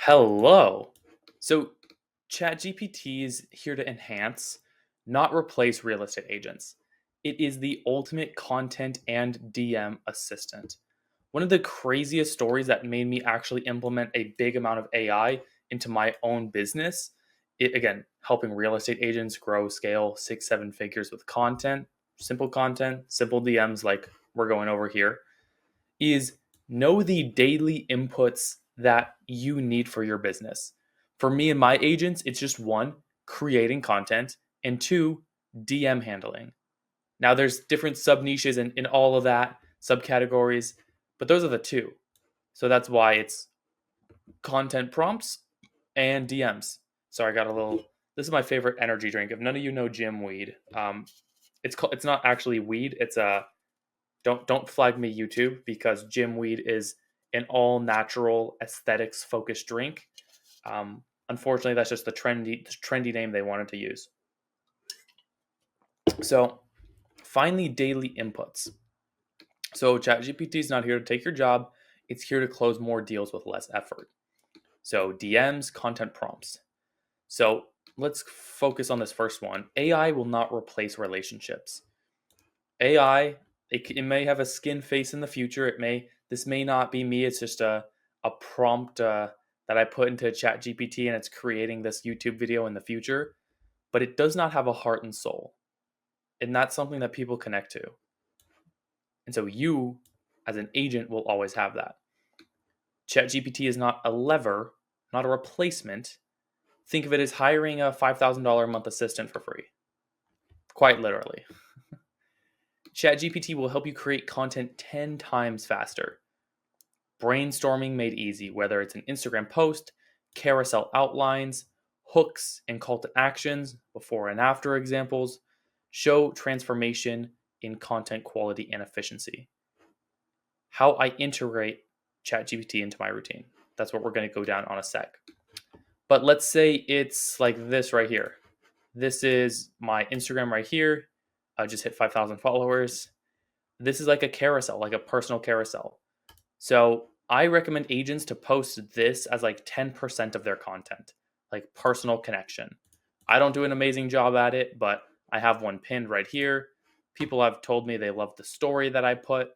Hello. So, ChatGPT is here to enhance, not replace real estate agents. It is the ultimate content and DM assistant. One of the craziest stories that made me actually implement a big amount of AI into my own business, again, helping real estate agents grow, scale 6, 7 figures with content, simple DMs like we're going over here, is know the daily inputs that you need for your business. For me and my agents, it's just one, creating content, and two, DM handling. Now, there's different sub niches in all of that, subcategories, but those are the two. So that's why it's content prompts and DMs. Sorry, I got a little. This is my favorite energy drink. If none of you know Jim Weed, it's not actually weed. It's a don't flag me YouTube because Jim Weed is an all natural aesthetics focused drink. Unfortunately, that's just the trendy name they wanted to use. So finally, daily inputs. So ChatGPT is not here to take your job; it's here to close more deals with less effort. So DMs, content prompts. So let's focus on this first one. AI will not replace relationships. AI, it may have a skin face in the future. This may not be me. It's just a prompt that I put into Chat GPT and it's creating this YouTube video in the future. But it does not have a heart and soul. And that's something that people connect to. And so you, as an agent, will always have that. Chat GPT is not a lever, not a replacement. Think of it as hiring a $5,000 a month assistant for free. Quite literally. ChatGPT will help you create content 10 times faster. Brainstorming made easy, whether it's an Instagram post, carousel outlines, hooks and call to actions, before and after examples, show transformation in content quality and efficiency. How I integrate ChatGPT into my routine. That's what we're going to go down on a sec. But let's say it's like this right here. This is my Instagram right here. I just hit 5,000 followers. This is like a carousel, like a personal carousel. So I recommend agents to post this as like 10% of their content, like personal connection. I don't do an amazing job at it, but I have one pinned right here. People have told me they love the story that I put.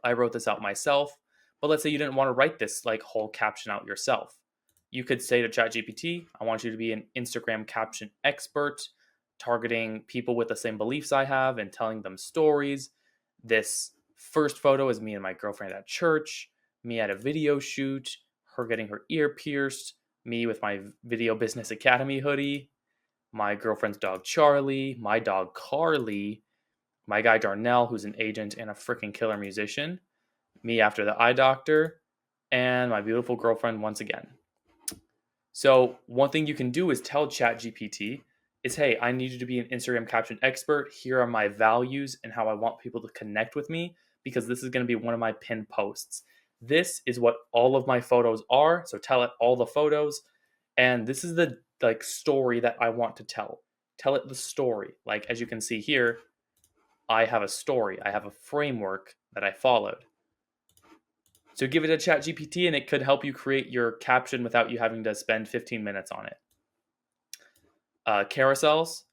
I wrote this out myself. But let's say you didn't want to write this like whole caption out yourself. You could say to ChatGPT, I want you to be an Instagram caption expert, targeting people with the same beliefs I have and telling them stories. This first photo is me and my girlfriend at church, me at a video shoot, her getting her ear pierced, me with my Video Business Academy hoodie, my girlfriend's dog Charlie, my dog Carly, my guy Darnell, who's an agent and a freaking killer musician, me after the eye doctor, and my beautiful girlfriend once again. So one thing you can do is tell ChatGPT is, hey, I need you to be an Instagram caption expert. Here are my values and how I want people to connect with me because this is going to be one of my pinned posts. This is what all of my photos are. So tell it all the photos. And this is the like story that I want to tell. Tell it the story. Like as you can see here, I have a story. I have a framework that I followed. So give it a Chat GPT and it could help you create your caption without you having to spend 15 minutes on it. Carousels,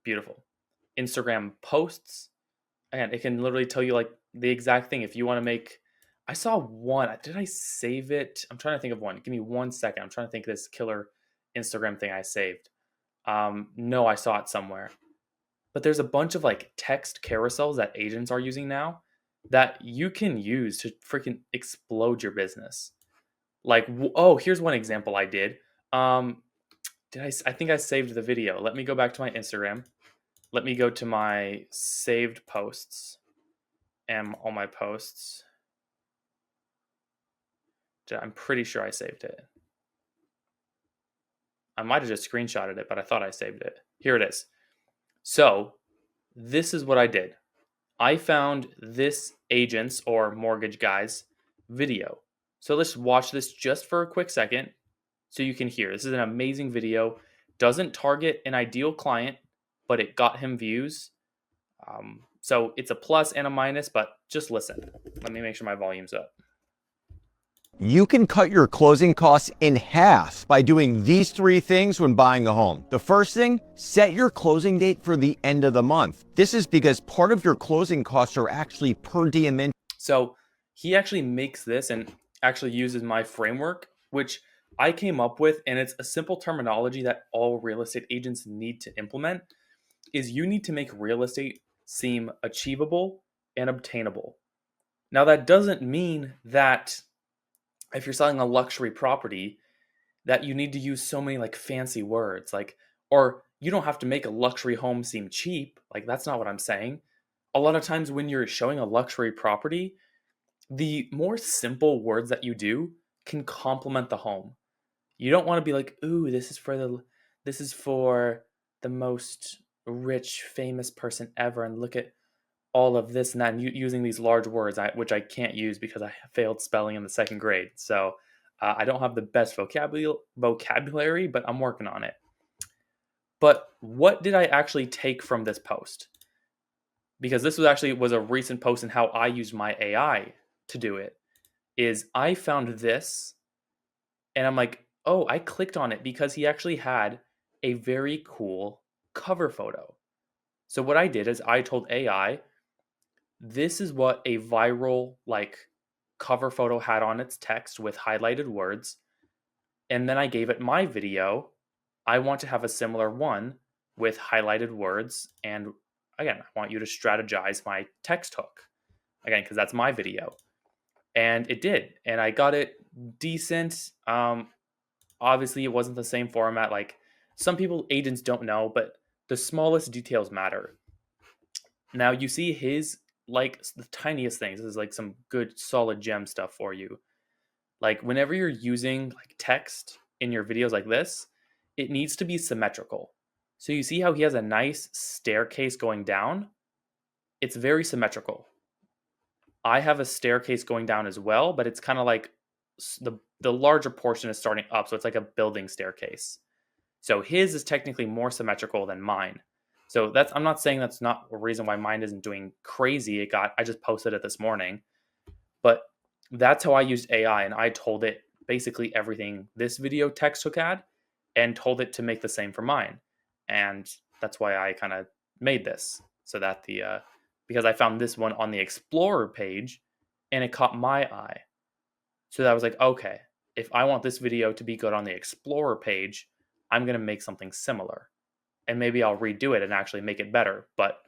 beautiful. Instagram posts, and it can literally tell you like the exact thing. If you want to make, I saw one. Did I save it? I'm trying to think of one. Give me 1 second. I'm trying to think of this killer Instagram thing I saved. No, I saw it somewhere. But there's a bunch of like text carousels that agents are using now that you can use to freaking explode your business. Like, oh, here's one example I did. I think I saved the video. Let me go back to my Instagram. Let me go to my saved posts and all my posts. I'm pretty sure I saved it. I might have just screenshotted it, but I thought I saved it. Here it is. So this is what I did. I found this agent's or mortgage guy's video. So let's watch this just for a quick second so you can hear. This is an amazing video. Doesn't target an ideal client, but it got him views. So it's a plus and a minus, but just listen. Let me make sure my volume's up. You can cut your closing costs in half by doing these 3 things when buying a home. The first thing, set your closing date for the end of the month. This is because part of your closing costs are actually per diem interest. So he actually makes this and actually uses my framework, which I came up with, and it's a simple terminology that all real estate agents need to implement. Is you need to make real estate seem achievable and obtainable. Now that doesn't mean that if you're selling a luxury property that you need to use so many like fancy words, like, or you don't have to make a luxury home seem cheap. Like, that's not what I'm saying. A lot of times when you're showing a luxury property, the more simple words that you do can complement the home. You don't want to be like, "Ooh, this is for the most rich famous person ever and look at all of this and that," and using these large words, which I can't use because I failed spelling in the second grade. So I don't have the best vocabulary, but I'm working on it. But what did I actually take from this post? Because this was a recent post, and how I used my AI to do it is I found this, and I'm like, oh, I clicked on it because he actually had a very cool cover photo. So what I did is I told AI, this is what a viral like cover photo had on its text with highlighted words. And then I gave it my video. I want to have a similar one with highlighted words. And again, I want you to strategize my text hook. Again, because that's my video. And it did. And I got it decent. Obviously, it wasn't the same format. Like some people, agents don't know, but the smallest details matter. Now you see his like the tiniest things. This is like some good solid gem stuff for you. Like whenever you're using like text in your videos like this, it needs to be symmetrical. So you see how he has a nice staircase going down? It's very symmetrical. I have a staircase going down as well, but it's kind of like the larger portion is starting up, so it's like a building staircase. So his is technically more symmetrical than mine. So that's I'm not saying that's not a reason why mine isn't doing crazy. I just posted it this morning, but that's how I used AI, and I told it basically everything this video text took had, and told it to make the same for mine, and that's why I kind of made this so that the because I found this one on the Explorer page, and it caught my eye. So that was like, okay, if I want this video to be good on the Explorer page, I'm gonna make something similar, and maybe I'll redo it and actually make it better. But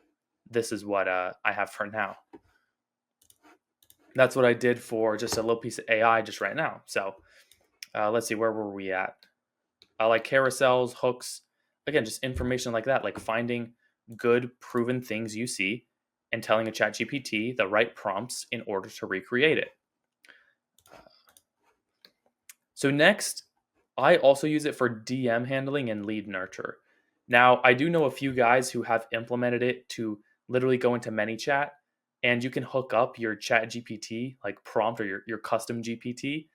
this is what I have for now. That's what I did for just a little piece of AI just right now. So let's see, where were we at? Like carousels, hooks, again, just information like that, like finding good proven things you see and telling a ChatGPT the right prompts in order to recreate it. So next, I also use it for DM handling and lead nurture. Now, I do know a few guys who have implemented it to literally go into ManyChat, and you can hook up your Chat GPT like prompt, or your custom GPT,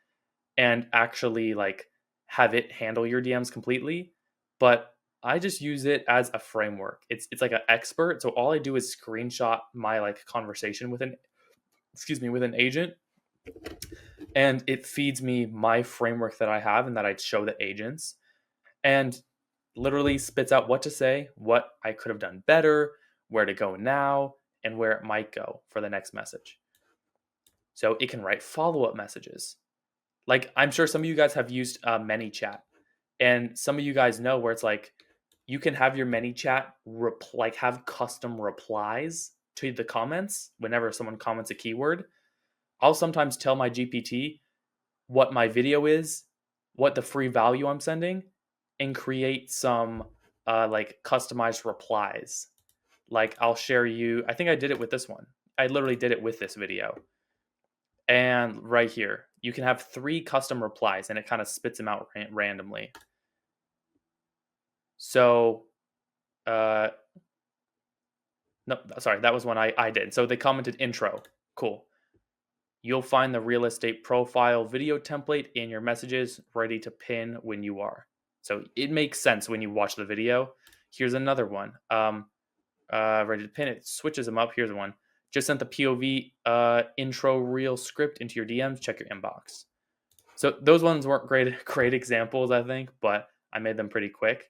and actually like have it handle your DMs completely. But I just use it as a framework. It's like an expert. So all I do is screenshot my like conversation with an with an agent, and it feeds me my framework that I have and that I show the agents, and literally spits out what to say, what I could have done better, where to go now, and where it might go for the next message. So it can write follow-up messages. Like I'm sure some of you guys have used ManyChat, and some of you guys know where it's like you can have your ManyChat like have custom replies to the comments whenever someone comments a keyword. I'll sometimes tell my GPT what my video is, what the free value I'm sending, and create some like customized replies. Like I'll share you. I think I did it with this one. I literally did it with this video. And right here, you can have 3 custom replies, and it kind of spits them out randomly. So, uh, no, sorry, that was one I did. So they commented intro. Cool. You'll find the real estate profile video template in your messages ready to pin when you are. So it makes sense when you watch the video. Here's another one. Ready to pin it. Switches them up. Here's one. Just sent the POV intro reel script into your DMs. Check your inbox. So those ones weren't great examples, I think, but I made them pretty quick.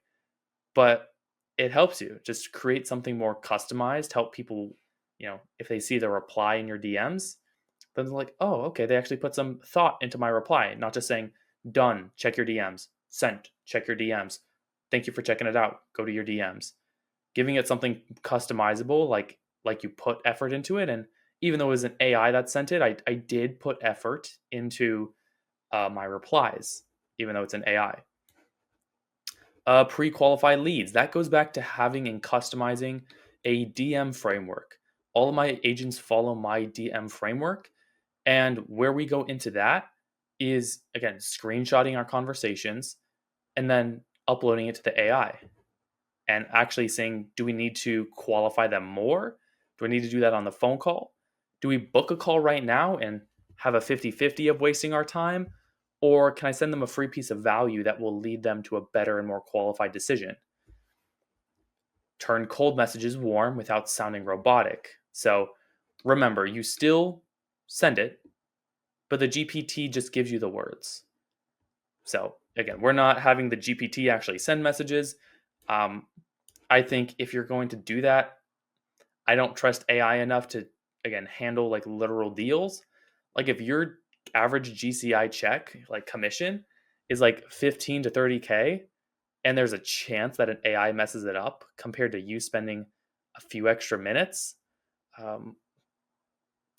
But it helps you just create something more customized, help people, if they see the reply in your DMs, then they're like, oh, okay, they actually put some thought into my reply, not just saying, done, check your DMs, sent, check your DMs. Thank you for checking it out. Go to your DMs. Giving it something customizable, like you put effort into it. And even though it was an AI that sent it, I did put effort into my replies, even though it's an AI. Pre-qualified leads. That goes back to having and customizing a DM framework. All of my agents follow my DM framework. And where we go into that is, again, screenshotting our conversations and then uploading it to the AI and actually saying, do we need to qualify them more? Do I need to do that on the phone call? Do we book a call right now and have a 50-50 of wasting our time? Or can I send them a free piece of value that will lead them to a better and more qualified decision? Turn cold messages warm without sounding robotic. So remember, you still send it, but the GPT just gives you the words. So again, we're not having the GPT actually send messages. I think if you're going to do that, I don't trust AI enough to, again, handle like literal deals. Like if your average GCI check, like commission, is like 15 to 30K, and there's a chance that an AI messes it up compared to you spending a few extra minutes, um,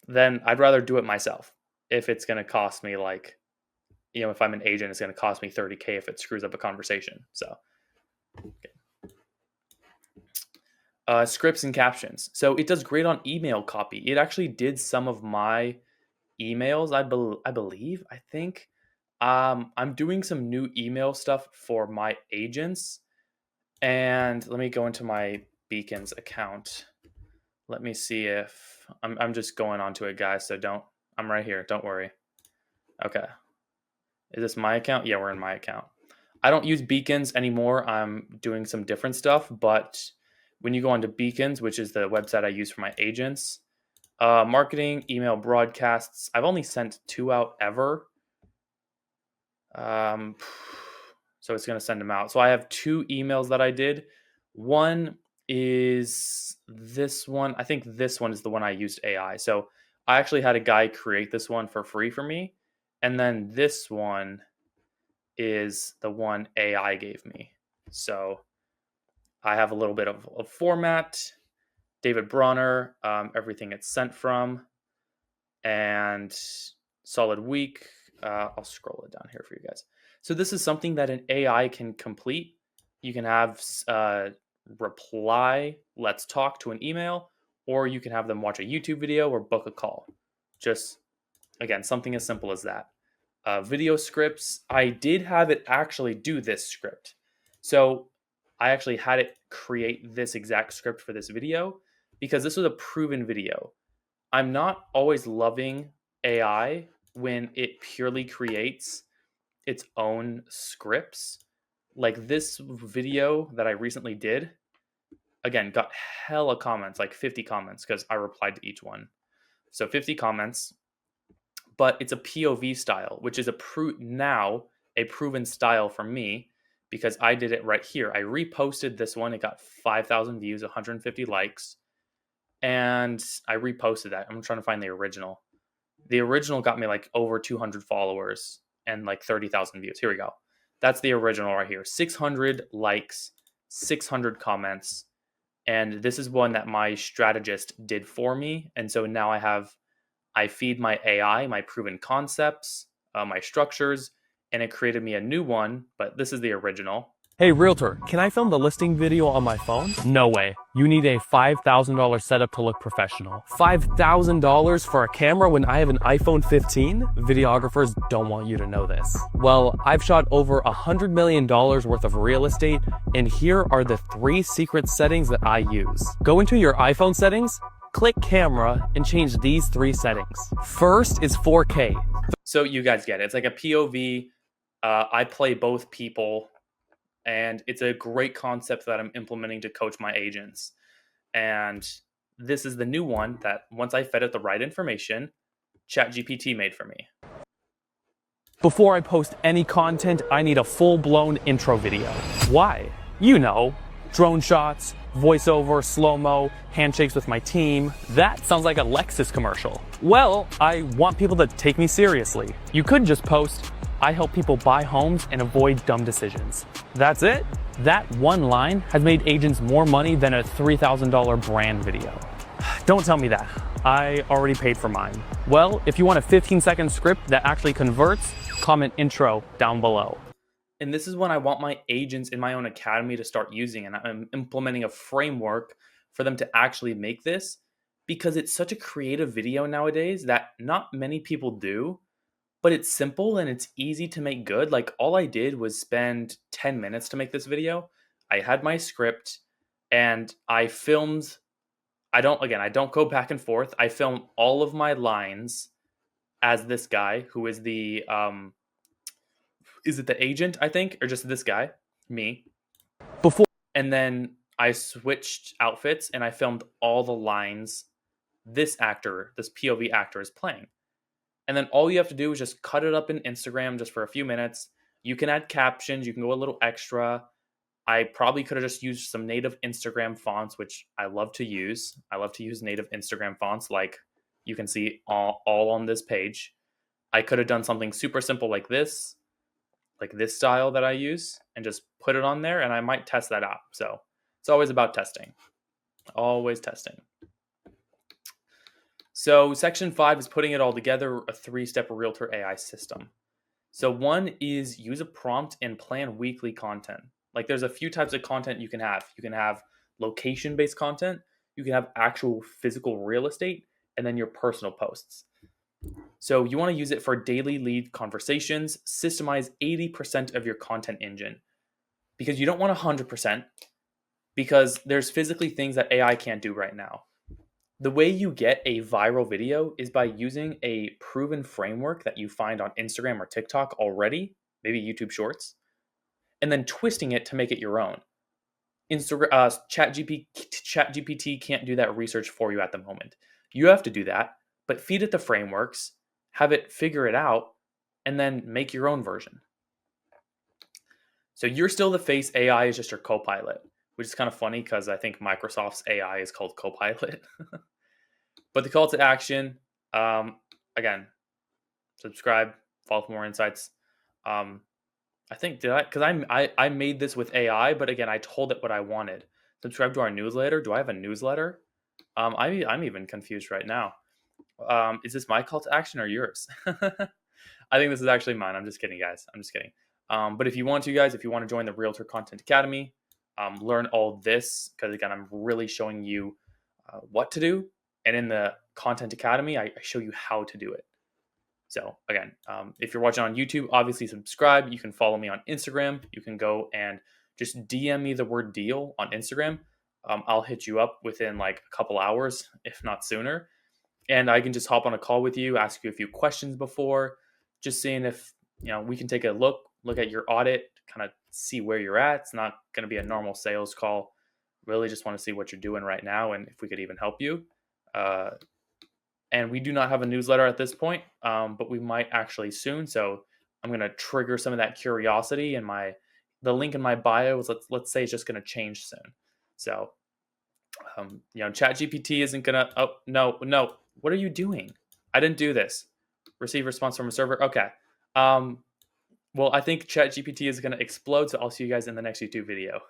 then I'd rather do it myself. If it's going to cost me like, if I'm an agent, it's going to cost me 30K if it screws up a conversation. So, scripts and captions. So it does great on email copy. It actually did some of my emails, I think. I'm doing some new email stuff for my agents. And let me go into my Beacons account. Let me see if I'm just going onto it, guys. So I'm right here. Don't worry. Okay. Is this my account? Yeah, we're in my account. I don't use Beacons anymore. I'm doing some different stuff. But when you go onto Beacons, which is the website I use for my agents, marketing, email broadcasts, I've only sent 2 out ever. So it's going to send them out. So I have 2 emails that I did. One is this one. I think this one is the one I used AI. So I actually had a guy create this one for free for me. And then this one is the one AI gave me. So I have a little bit of format, David Bronner, everything it's sent from, and solid week. I'll scroll it down here for you guys. So this is something that an AI can complete. You can have reply, let's talk to an email, or you can have them watch a YouTube video or book a call. Just, again, something as simple as that. Video scripts, I did have it actually do this script. So I actually had it create this exact script for this video because this was a proven video. I'm not always loving AI when it purely creates its own scripts. Like this video that I recently did, again, got hella comments, like 50 comments, because I replied to each one. So 50 comments, but it's a POV style, which is now a proven style for me because I did it right here. I reposted this one. It got 5,000 views, 150 likes, and I reposted that. I'm trying to find the original. The original got me like over 200 followers and like 30,000 views. Here we go. That's the original right here. 600 likes, 600 comments. And this is one that my strategist did for me. And so now I feed my AI, my proven concepts, my structures, and it created me a new one, but this is the original. Hey Realtor, can I film the listing video on my phone? No way. You need a $5,000 setup to look professional. $5,000 for a camera when I have an iPhone 15? Videographers don't want you to know this. Well, I've shot over $100 million worth of real estate, and here are the 3 secret settings that I use. Go into your iPhone settings, click camera, and change these 3 settings. First is 4K. So you guys get it. It's like a POV. I play both people. And it's a great concept that I'm implementing to coach my agents. And this is the new one that once I fed it the right information, ChatGPT made for me. Before I post any content, I need a full-blown intro video. Why? You know, drone shots, voiceover, slow-mo, handshakes with my team. That sounds like a Lexus commercial. Well, I want people to take me seriously. You could just post, I help people buy homes and avoid dumb decisions. That's it? That one line has made agents more money than a $3,000 brand video. Don't tell me that. I already paid for mine. Well, if you want a 15-second script that actually converts, comment intro down below. And this is when I want my agents in my own academy to start using, and I'm implementing a framework for them to actually make this, because it's such a creative video nowadays that not many people do, but it's simple and it's easy to make good. Like, all I did was spend 10 minutes to make this video. I had my script and I filmed. I don't go back and forth. I film all of my lines as this guy who is the is it the agent, I think, or just this guy, me. Before And then I switched outfits and I filmed all the lines this actor, this POV actor is playing. And then all you have to do is just cut it up in Instagram just for a few minutes. You can add captions, you can go a little extra. I probably could have just used some native Instagram fonts, which I love to use. I love to use native Instagram fonts, like you can see all on this page. I could have done something super simple like this style that I use, and just put it on there, and I might test that out. So it's always about testing. Always testing. So section 5 is putting it all together, a 3-step Realtor AI system. So one is use a prompt and plan weekly content. Like, there's a few types of content you can have. You can have location-based content, you can have actual physical real estate, and then your personal posts. So you want to use it for daily lead conversations. Systemize 80% of your content engine, because you don't want 100%, because there's physically things that AI can't do right now. The way you get a viral video is by using a proven framework that you find on Instagram or TikTok already, maybe YouTube Shorts, and then twisting it to make it your own. ChatGPT can't do that research for you at the moment. You have to do that, but feed it the frameworks, have it figure it out, and then make your own version. So you're still the face. AI is just your co-pilot, which is kind of funny because I think Microsoft's AI is called Copilot. But the call to action, again, subscribe, follow for more insights. I think because I made this with AI, but again, I told it what I wanted. Subscribe to our newsletter. Do I have a newsletter? I'm even confused right now. Is this my call to action or yours? I think this is actually mine. I'm just kidding, guys. I'm just kidding. But if you want to, guys, if you want to join the Realtor Content Academy, learn all this, because again, I'm really showing you what to do. And in the Content Academy, I show you how to do it. So again, if you're watching on YouTube, obviously subscribe. You can follow me on Instagram. You can go and just DM me the word deal on Instagram. I'll hit you up within like a couple hours, if not sooner. And I can just hop on a call with you, ask you a few questions before, just seeing if we can take a look at your audit, kind of see where you're at. It's not going to be a normal sales call. Really just want to see what you're doing right now and if we could even help you. And we do not have a newsletter at this point, but we might actually soon. So I'm going to trigger some of that curiosity, and the link in my bio is let's say it's just going to change soon. So ChatGPT isn't going to. Oh no! What are you doing? I didn't do this. Receive response from a server. Okay. Well, I think ChatGPT is going to explode. So I'll see you guys in the next YouTube video.